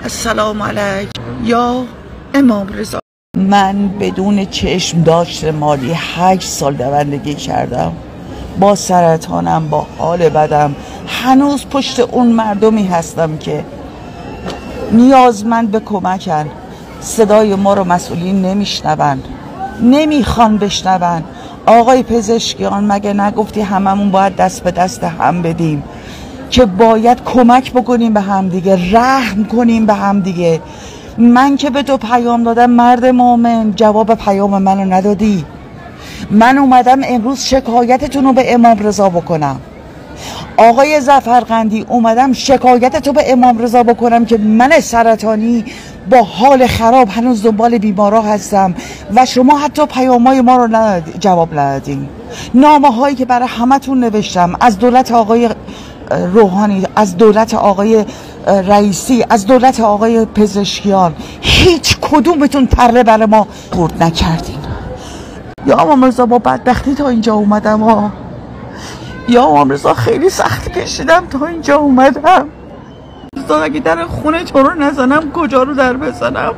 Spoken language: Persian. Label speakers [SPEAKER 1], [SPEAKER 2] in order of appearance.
[SPEAKER 1] السلام علیک یا امام رضا. من بدون چشم داشت مالی 8 سال دوندگی کردم، با سرطانم، با حال بدم. هنوز پشت اون مردمی هستم که نیازمند به کمکن. صدای ما رو مسئولین نمیشنون، نمیخوان بشنون. آقای پزشکیان مگه نگفتی هممون باید دست به دست هم بدیم که باید کمک بکنیم به هم دیگه، رحم کنیم به هم دیگه. من که به تو پیام دادم مرد مومن، جواب پیام منو ندادی. من اومدم امروز شکایتتون رو به امام رضا بکنم. آقای ظفرقندی، اومدم شکایت تو به امام رضا بکنم که من سرطانی با حال خراب هنوز دنبال بیمارا هستم و شما حتی پیامای ما رو جواب ندادین. نامه هایی که برای همتون نوشتم، از دولت آقای روحانی، از دولت آقای رئیسی، از دولت آقای پزشکیان، هیچ کدومتون تره برای ما خورد نکردین. یا امام رضا با بدبختی تا اینجا اومدم یا امام رضا خیلی سخت کشیدم تا اینجا اومدم. اگه در خونه تو رو نزنم کجا رو در بزنم؟